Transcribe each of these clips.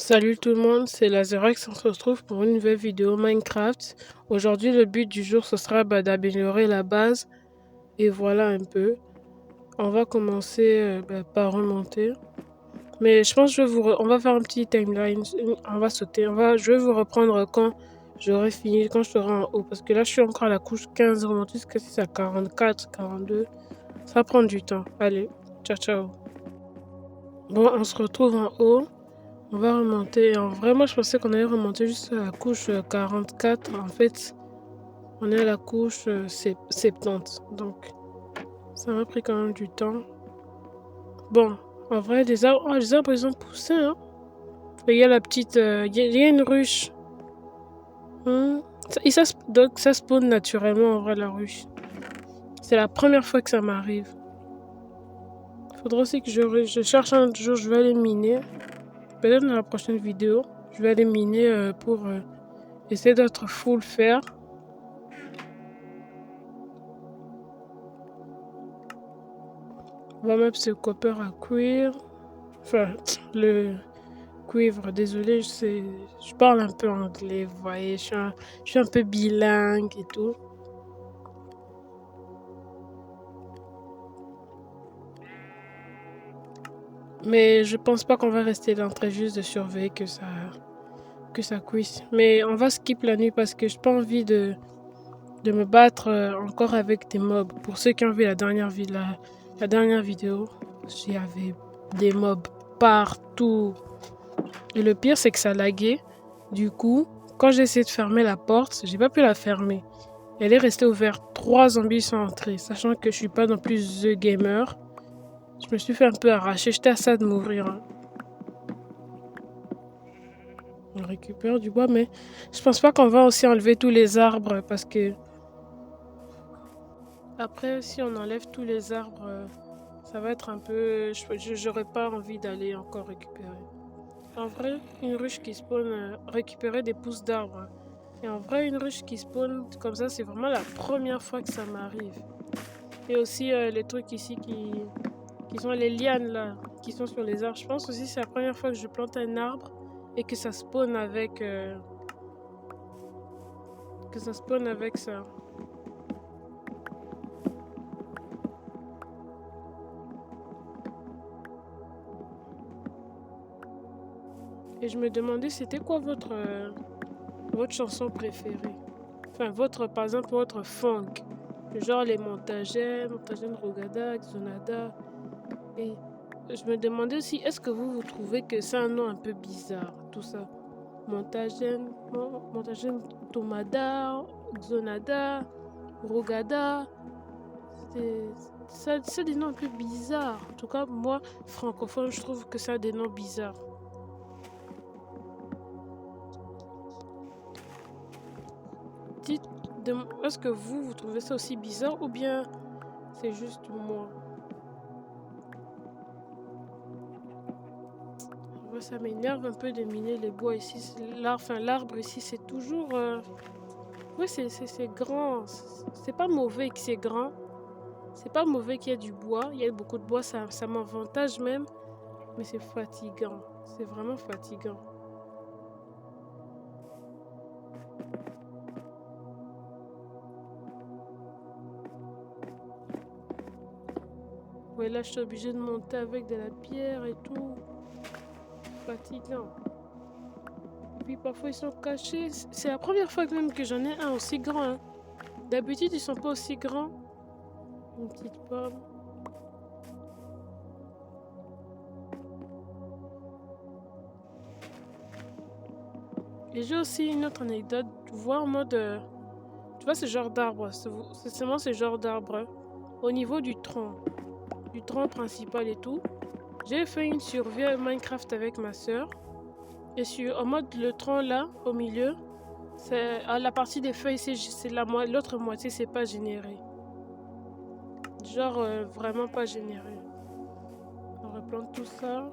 Salut tout le monde, c'est Lazerex, on se retrouve pour une nouvelle vidéo Minecraft. Aujourd'hui, le but du jour, ce sera d'améliorer la base. Et voilà un peu. On va commencer par remonter. Mais je pense que on va faire un petit timeline. On va sauter. Je vais vous reprendre quand j'aurai fini, quand je serai en haut. Parce que là, je suis encore à la couche 15, remonter jusqu'à 44, 42. Ça va prendre du temps. Allez, ciao ciao. Bon, on se retrouve en haut. On va remonter. En vrai, moi, je pensais qu'on allait remonter juste à la couche 44. En fait, on est à la couche 70. Donc, ça m'a pris quand même du temps. Bon, en vrai, les arbres, ils ont poussé, hein. Il y a la petite... il y a une ruche. Donc, ça spawn naturellement, en vrai, la ruche. C'est la première fois que ça m'arrive. Faudra aussi que je cherche un jour, je vais aller miner. Peut-être dans la prochaine vidéo, je vais aller miner pour essayer d'être full fer. On va mettre ce copper à cuire. Enfin, le cuivre, désolé, je parle un peu anglais, vous voyez, je suis un peu bilingue et tout. Mais je pense pas qu'on va rester là en train juste de surveiller que ça cuise. Mais on va skip la nuit parce que j'ai pas envie de me battre encore avec des mobs. Pour ceux qui ont vu la dernière vidéo, il y avait des mobs partout. Et le pire, c'est que ça laguait. Du coup, quand j'ai essayé de fermer la porte, j'ai pas pu la fermer. Elle est restée ouverte. 3 zombies sont entrés. Sachant que je suis pas non plus The Gamer. Je me suis fait un peu arracher. J'étais à ça de mourir. Hein. On récupère du bois, mais je pense pas qu'on va aussi enlever tous les arbres parce que après, si on enlève tous les arbres, ça va être un peu... J'aurais pas envie d'aller encore récupérer. En vrai, une ruche qui spawn, récupérer des pousses d'arbres. Et en vrai, une ruche qui spawn comme ça, c'est vraiment la première fois que ça m'arrive. Et aussi les trucs ici qui sont les lianes là, qui sont sur les arbres. Je pense aussi que c'est la première fois que je plante un arbre et que ça spawn avec... ça. Et je me demandais c'était quoi votre chanson préférée. Enfin, par exemple, votre funk. Genre les Montagènes Rogada, Xonada. Et je me demandais aussi, est-ce que vous trouvez que c'est un nom un peu bizarre, tout ça? Montagène Tomada, Xonada, Rogada. C'est des noms un peu bizarres. En tout cas, moi, francophone, je trouve que c'est des noms bizarres. Dites, est-ce que vous trouvez ça aussi bizarre ou bien c'est juste moi? Ouais, ça m'énerve un peu de miner les bois ici. L'arbre ici, c'est toujours... Oui, c'est grand. C'est pas mauvais que c'est grand. C'est pas mauvais qu'il y ait du bois. Il y a beaucoup de bois, ça m'avantage même. Mais c'est fatigant. C'est vraiment fatigant. Ouais, là, je suis obligée de monter avec de la pierre et tout. Fatigant. Et puis parfois, ils sont cachés. C'est la première fois même que j'en ai un aussi grand. Hein. D'habitude, ils sont pas aussi grands. Une petite pomme. Et j'ai aussi une autre anecdote. Tu vois, en mode... tu vois ce genre d'arbre. C'est seulement ce genre d'arbre. Au niveau du tronc principal et tout. J'ai fait une survie à Minecraft avec ma soeur. Et en mode le tronc là, au milieu, c'est à la partie des feuilles, l'autre moitié, c'est pas généré. Genre vraiment pas généré. On replante tout ça.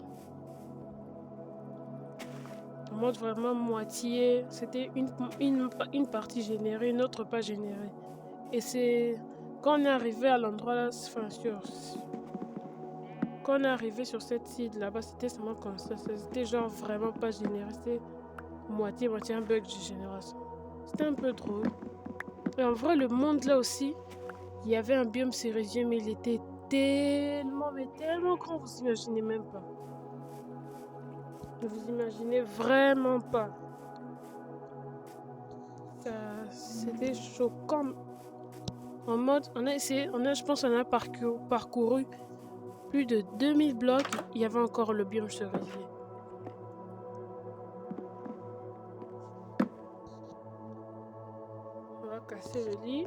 En mode vraiment moitié. C'était une partie générée, une autre pas générée. Et c'est quand on est arrivé à l'endroit là, enfin quand on est arrivé sur cette île là-bas, c'était seulement comme ça. C'était genre vraiment pas généré. C'était moitié un bug de génération. C'était un peu drôle. Et en vrai, le monde là aussi, il y avait un biome cérésien, mais il était mais tellement grand, vous imaginez même pas. Vous imaginez vraiment pas. C'était choquant. En mode, je pense qu'on a parcouru plus de 2000 blocs, il y avait encore le biome cerisier. On va casser le lit.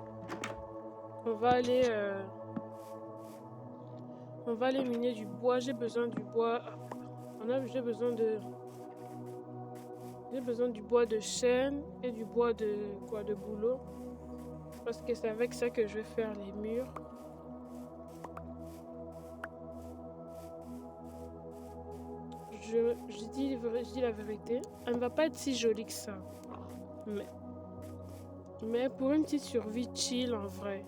On va aller miner du bois. J'ai besoin du bois. J'ai besoin du bois de chêne et du bois de bouleau. Parce que c'est avec ça que je vais faire les murs. Je dis la vérité, elle ne va pas être si jolie que ça. Mais pour une petite survie chill en vrai.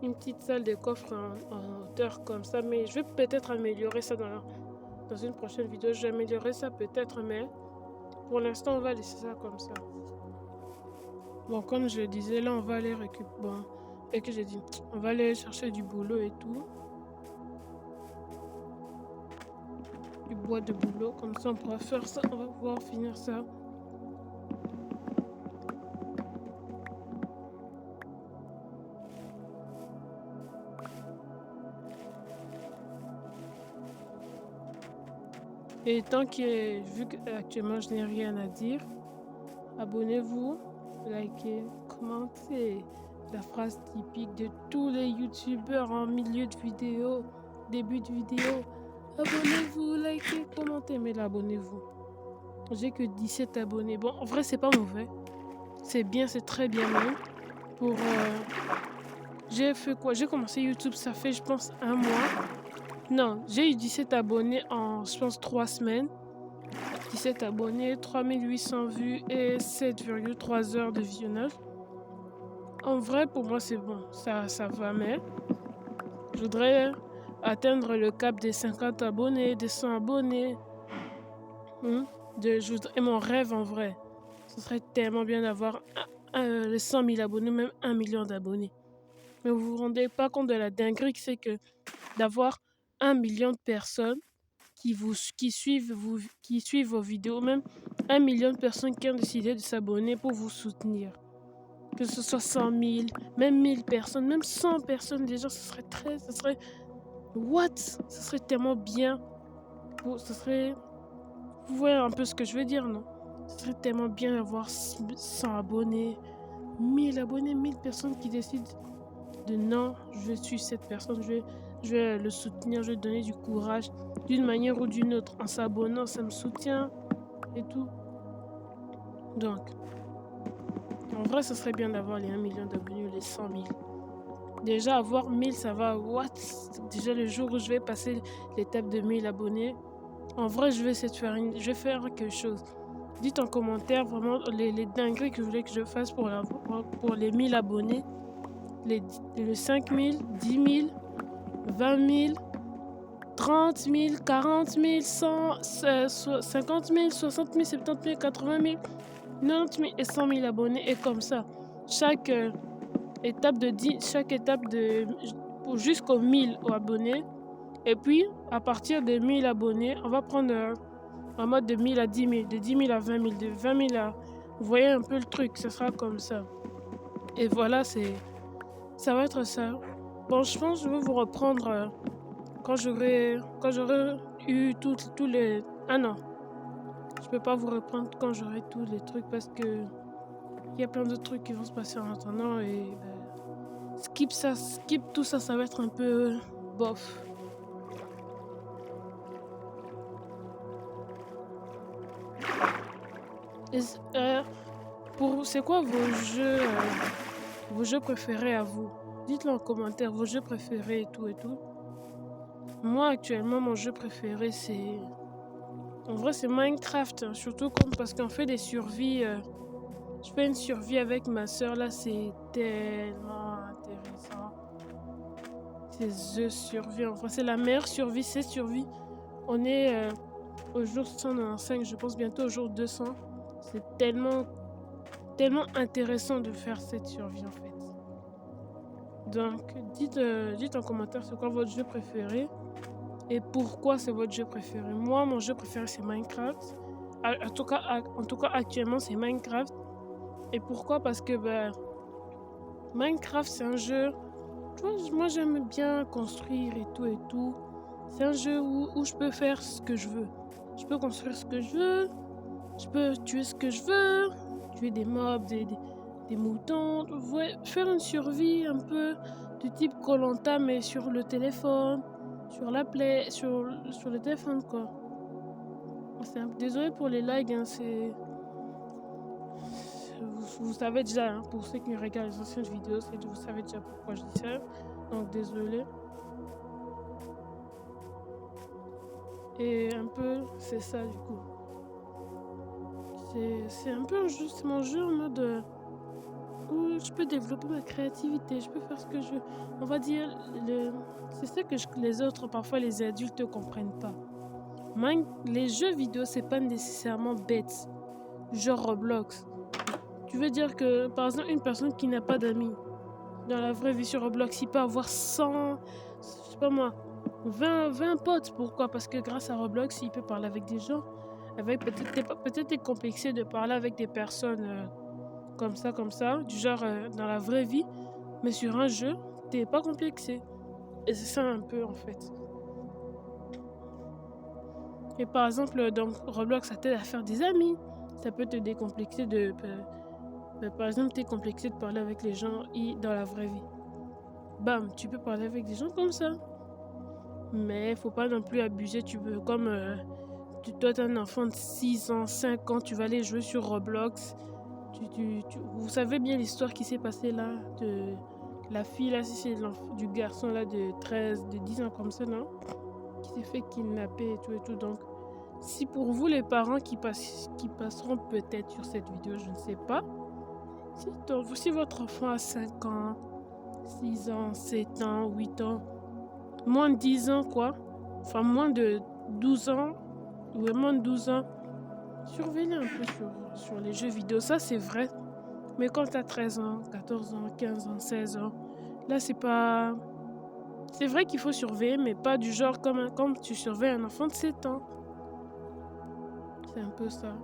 Une petite salle de coffre en hauteur comme ça. Mais je vais peut-être améliorer ça dans une prochaine vidéo. Je vais améliorer ça peut-être, mais pour l'instant on va laisser ça comme ça. Bon, comme je le disais, là on va aller récupérer. Bon, et que j'ai dit, on va aller chercher du boulot et tout. Du bois de boulot, comme ça on pourra faire ça, on va pouvoir finir ça. Et vu qu'actuellement je n'ai rien à dire, abonnez-vous, likez, commentez. La phrase typique de tous les youtubeurs en milieu de vidéo, début de vidéo. Abonnez-vous, likez, commentez, mais là, abonnez-vous. J'ai que 17 abonnés. Bon, en vrai, c'est pas mauvais. C'est bien, c'est très bien même. J'ai fait quoi? J'ai commencé YouTube, ça fait, je pense, un mois. Non, j'ai eu 17 abonnés en, je pense, 3 semaines. 17 abonnés, 3800 vues et 7,3 heures de visionnage. En vrai, pour moi, c'est bon. Ça va, mais je voudrais atteindre le cap des 50 abonnés, des 100 abonnés. Et mon rêve, en vrai, ce serait tellement bien d'avoir les 100 000 abonnés, même 1 million d'abonnés. Mais vous vous rendez pas compte de la dinguerie que c'est que d'avoir 1 million de personnes qui suivent vos vidéos, même 1 million de personnes qui ont décidé de s'abonner pour vous soutenir. Que ce soit 100 000, même 1000 personnes, même 100 personnes déjà, ce serait tellement bien. Vous voyez un peu ce que je veux dire, non? Ce serait tellement bien d'avoir 100 abonnés, 1000 abonnés, 1000 personnes qui décident de non, je suis cette personne, je vais le soutenir, je vais donner du courage d'une manière ou d'une autre. En s'abonnant, ça me soutient et tout. Donc, en vrai, ce serait bien d'avoir les 1 million d'abonnés ou les 100 000. Déjà, avoir 1000, ça va, Déjà, le jour où je vais passer l'étape de 1000 abonnés, en vrai, je vais faire quelque chose. Dites en commentaire vraiment les dingueries que vous voulez que je fasse pour les 1000 abonnés. Les 5 000, 10 000, 20 000, 30 000, 40 000, 100, 50 000, 60 000, 70 000, 80 000, 90 000 et 100 000 abonnés. Et comme ça, chaque étape jusqu'aux 1000 abonnés. Et puis, à partir des 1000 abonnés, on va prendre en mode de 1000 à 10 000, de 10 000 à 20 000, de 20 000 à... Vous voyez un peu le truc, ce sera comme ça. Et voilà, ça va être ça. Bon, je pense que je vais vous reprendre quand j'aurai eu tous les... Ah non, je peux pas vous reprendre quand j'aurai tous les trucs parce que il y a plein de trucs qui vont se passer en attendant et skip tout ça, ça va être un peu bof. C'est quoi vos jeux préférés à vous? Dites-le en commentaire, vos jeux préférés et tout et tout. Moi, actuellement, mon jeu préféré, c'est... En vrai, c'est Minecraft, hein, surtout parce qu'on fait des survies. Je fais une survie avec ma soeur, là, c'est tellement intéressant. C'est The Survie. Enfin, c'est la meilleure survie, c'est survie. On est au jour 195, je pense bientôt au jour 200. C'est tellement intéressant de faire cette survie en fait. Donc, dites en commentaire c'est quoi votre jeu préféré et pourquoi c'est votre jeu préféré. Moi, mon jeu préféré c'est Minecraft. En tout cas, actuellement c'est Minecraft. Et pourquoi? Parce que Minecraft c'est un jeu. Tu vois, moi j'aime bien construire et tout. C'est un jeu où je peux faire ce que je veux. Je peux construire ce que je veux. Je peux tuer ce que je veux. Tuer des mobs, des moutons. Ouais, faire une survie un peu de type koh mais sur le téléphone. Sur la play. Sur le téléphone quoi. Désolé pour les lags, hein, c'est... Vous savez déjà, hein, pour ceux qui regardent les anciennes vidéos, vous savez déjà pourquoi je dis ça. Donc désolé. Et un peu, c'est ça du coup. C'est un peu un jeu, c'est mon jeu en mode où je peux développer ma créativité, je peux faire ce que je veux. On va dire, c'est ça que les autres, parfois les adultes, ne comprennent pas. Les jeux vidéo, c'est pas nécessairement bête, genre Roblox. Tu veux dire que, par exemple, une personne qui n'a pas d'amis, dans la vraie vie sur Roblox, il peut avoir 100, je sais pas moi, 20 potes. Pourquoi? Parce que grâce à Roblox, il peut parler avec des gens. Peut-être t'es complexé de parler avec des personnes comme ça, du genre dans la vraie vie. Mais sur un jeu, t'es pas complexé. Et c'est ça un peu en fait. Et par exemple, dans Roblox, ça t'aide à faire des amis. Ça peut te décomplexer de... par exemple, t'es complexé de parler avec les gens dans la vraie vie. Bam, tu peux parler avec des gens comme ça. Mais faut pas non plus abuser. Tu peux, comme toi, t'es un enfant de 6 ans, 5 ans, tu vas aller jouer sur Roblox. Vous savez bien l'histoire qui s'est passée là, de la fille là, si c'est du garçon là de 13, de 10 ans comme ça, non? Qui s'est fait kidnapper et tout. Donc, si pour vous, les parents qui passeront peut-être sur cette vidéo, je ne sais pas. Si votre enfant a 5 ans, 6 ans, 7 ans, 8 ans, moins de 10 ans quoi, enfin moins de 12 ans, ou moins de 12 ans, surveillez un peu sur les jeux vidéo, ça c'est vrai. Mais quand tu as 13 ans, 14 ans, 15 ans, 16 ans, là c'est pas... C'est vrai qu'il faut surveiller, mais pas du genre comme tu surveilles un enfant de 7 ans. C'est un peu ça.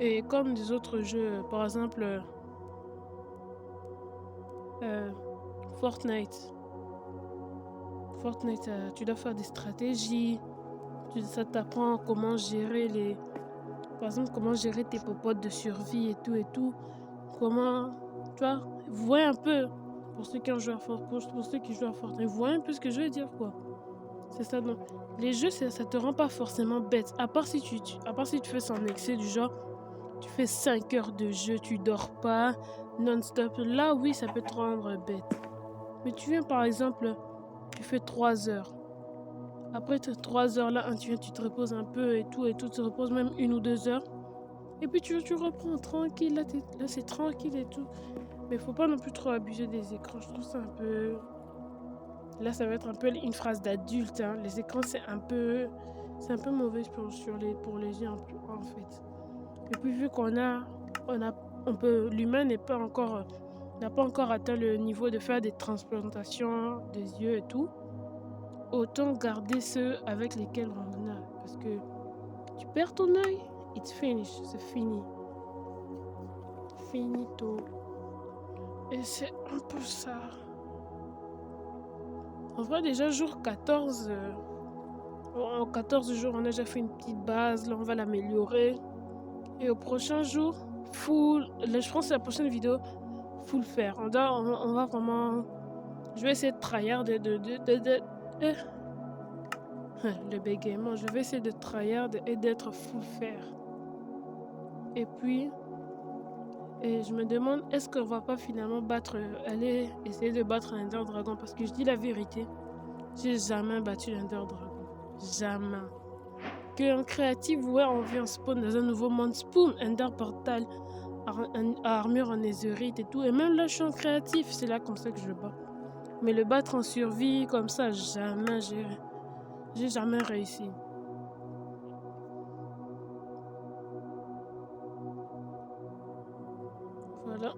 Et comme des autres jeux, par exemple... Fortnite. Fortnite, tu dois faire des stratégies. Ça t'apprend comment gérer par exemple, comment gérer tes popotes de survie et tout. Comment, tu vois, vous voyez un peu, pour ceux qui jouent à Fortnite, vous voyez un peu ce que je veux dire, quoi. C'est ça, donc. Les jeux, ça te rend pas forcément bête. À part si tu fais ça en excès, du genre, tu fais 5 heures de jeu, tu dors pas, non-stop. Là, oui, ça peut te rendre bête. Mais tu viens, par exemple, tu fais 3 heures. Après 3 heures là, tu te reposes un peu et tout, tu te reposes même 1 ou 2 heures. Et puis tu reprends tranquille, là c'est tranquille et tout. Mais faut pas non plus trop abuser des écrans, je trouve ça un peu... Là ça va être un peu une phrase d'adulte, hein. Les écrans c'est un peu mauvais pour les yeux en fait. Et puis vu l'humain n'a pas encore atteint le niveau de faire des transplantations des yeux et tout. Autant garder ceux avec lesquels on a. Parce que tu perds ton œil, it's finished, c'est fini. Finito. Et c'est un peu ça. On voit déjà jour 14. En 14 jours, on a déjà fait une petite base. Là, on va l'améliorer. Et au prochain jour, là, je pense que la prochaine vidéo, full faire. On va vraiment... Je vais essayer de tryhard le bégaiement, je vais essayer de tryhard et d'être full faire. Et puis, je me demande, est-ce qu'on va pas finalement aller essayer de battre un Ender Dragon? Parce que je dis la vérité, j'ai jamais battu l'Ender Dragon. Jamais. Que en créatif, ouais, on vient spawn dans un nouveau monde, spoon, Ender Portal, armure en netherite et tout. Et même là, je suis en créatif, c'est là comme ça que je bats. Mais le battre en survie, comme ça, jamais, j'ai jamais réussi. Voilà.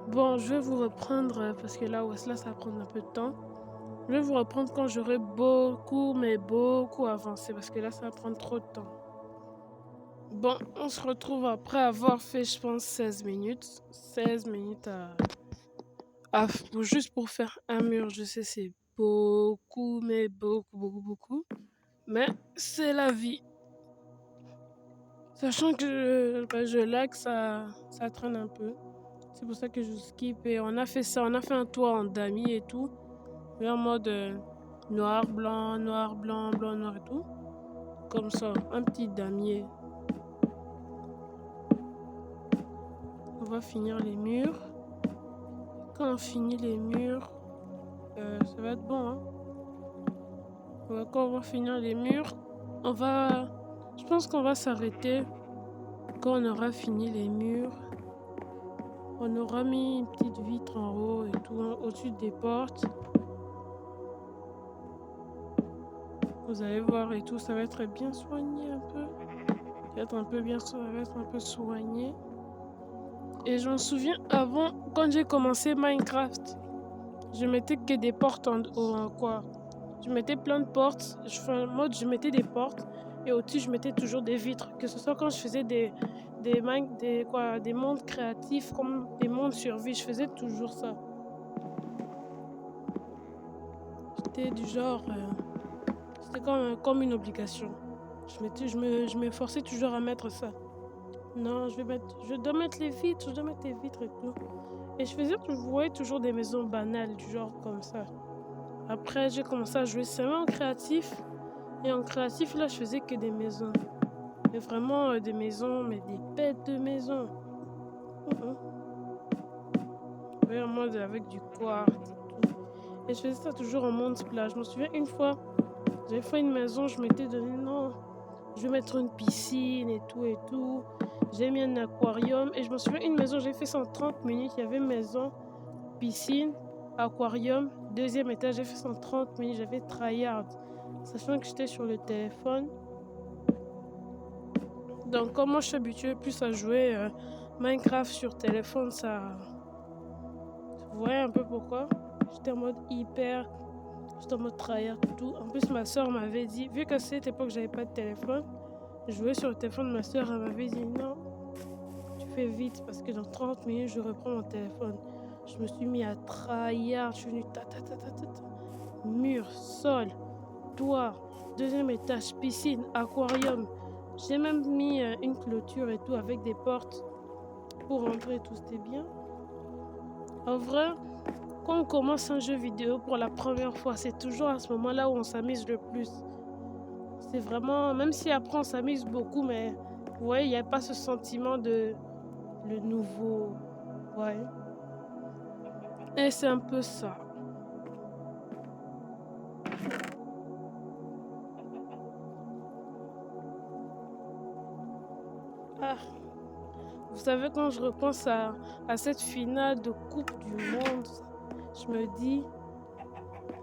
Bon, je vais vous reprendre, parce que là, ouais, là, ça va prendre un peu de temps. Je vais vous reprendre quand j'aurai beaucoup, mais beaucoup avancé, parce que là, ça va prendre trop de temps. Bon, on se retrouve après avoir fait, je pense, 16 minutes. 16 minutes juste pour faire un mur. Je sais, c'est beaucoup, mais beaucoup, beaucoup, beaucoup. Mais c'est la vie. Sachant que je lag, ça traîne un peu. C'est pour ça que je skip. Et on a fait ça, on a fait un toit en damier et tout. Et en mode noir, blanc, blanc, noir et tout. Comme ça, un petit damier. On va finir les murs. Quand on finit les murs, ça va être bon. Hein. Quand on va finir les murs, je pense qu'on va s'arrêter quand on aura fini les murs. On aura mis une petite vitre en haut et tout, hein, au-dessus des portes. Vous allez voir et tout, ça va être bien soigné un peu. Ça va être un peu bien, ça va être un peu soigné. Et je me souviens avant, quand j'ai commencé Minecraft, je mettais que des portes en quoi. Je mettais plein de portes. Je fais un mode, je mettais des portes et au-dessus je mettais toujours des vitres. Que ce soit quand je faisais des mondes créatifs comme des mondes survie, je faisais toujours ça. J'étais du genre, c'était comme une obligation. Je m'efforçais toujours à mettre ça. Non, je dois mettre les vitres, je dois mettre les vitres et tout. Et je voyais toujours des maisons banales, du genre comme ça. Après, j'ai commencé à jouer seulement en créatif. Et en créatif, là, je faisais que des maisons. Mais vraiment des maisons, mais des bêtes de maisons. Oui, en mode avec du quartz et tout. Et je faisais ça toujours en monde splash. Je me souviens une fois, j'avais fait une maison, je m'étais donné, non, je vais mettre une piscine et tout et tout. J'ai mis un aquarium. Et je me souviens une maison, j'ai fait ça en 30 minutes. Il y avait maison, piscine, aquarium, deuxième étage. J'ai fait ça en 30 minutes. J'avais tryhard. Sachant que j'étais sur le téléphone. Donc, comme moi je suis habituée plus à jouer Minecraft sur téléphone, ça. Vous voyez un peu pourquoi? J'étais en mode hyper. J'étais en mode tryhard, tout. En plus, ma soeur m'avait dit, vu qu'à cette époque j'avais pas de téléphone, je jouais sur le téléphone de ma soeur, elle m'avait dit non, tu fais vite parce que dans 30 minutes je reprends mon téléphone. Je me suis mis à tryhard, je suis venu mur, sol, toit, deuxième étage, piscine, aquarium. J'ai même mis une clôture et tout avec des portes pour rentrer et tout, c'était bien. En vrai, quand on commence un jeu vidéo pour la première fois, c'est toujours à ce moment-là où on s'amuse le plus. C'est vraiment, même si après on s'amuse beaucoup, mais ouais, il n'y a pas ce sentiment de le nouveau. Ouais. Et c'est un peu ça. Ah, vous savez, quand je repense à cette finale de Coupe du Monde, je me dis,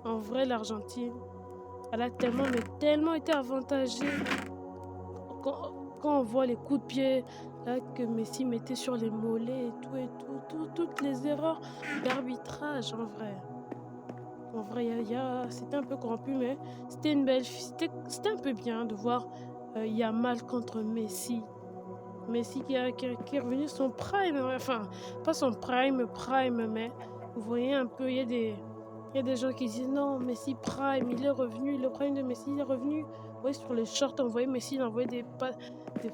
en vrai, l'Argentine, elle a tellement été avantagée. Quand on voit les coups de pied là, que Messi mettait sur les mollets et tout, toutes les erreurs d'arbitrage en vrai. En vrai, c'était un peu corrompu, mais c'était une belle. C'était un peu bien de voir Yamal contre Messi. Messi qui est revenu son prime, enfin, pas son prime, mais vous voyez un peu, il y a des gens qui disent non, Messi prime, il est revenu, le prime de Messi il est revenu. Vous voyez, sur les shorts, on voyait Messi, il envoyait des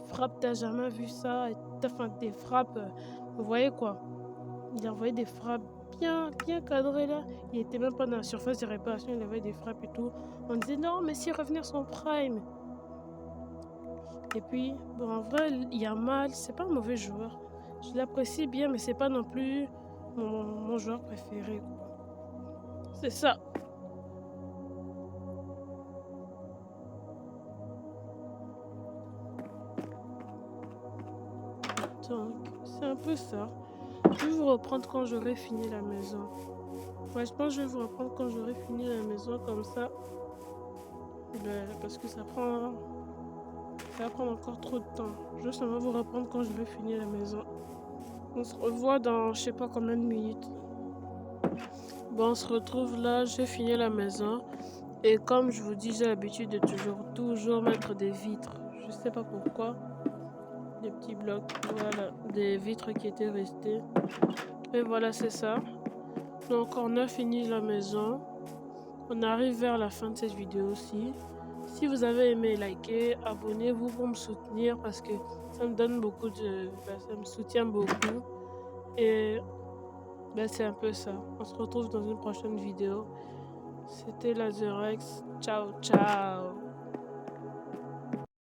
frappes, t'as jamais vu ça, enfin, des frappes, vous voyez quoi, il envoyait des frappes bien cadrées là, il était même pas dans la surface de réparation, il envoyait des frappes et tout. On disait non, Messi revenir son prime. Et puis, bon, en vrai, Yamal, c'est pas un mauvais joueur. Je l'apprécie bien, mais c'est pas non plus mon joueur préféré. C'est ça. Donc, c'est un peu ça. Je vais vous reprendre quand j'aurai fini la maison. Ouais, je pense que je vais vous reprendre quand j'aurai fini la maison, comme ça. Parce que ça va prendre encore trop de temps. Je vais seulement vous reprendre quand je vais finir la maison. On se revoit dans je sais pas combien de minutes. Bon, on se retrouve là, j'ai fini la maison. Et comme je vous dis, j'ai l'habitude de toujours mettre des vitres. Je sais pas pourquoi. Des petits blocs, voilà, des vitres qui étaient restées. Et voilà, c'est ça. Donc, on a fini la maison. On arrive vers la fin de cette vidéo aussi. Si vous avez aimé, likez, abonnez-vous pour me soutenir parce que ça me donne beaucoup de... ça me soutient beaucoup. Et c'est un peu ça. On se retrouve dans une prochaine vidéo. C'était Lazerex. Ciao, ciao.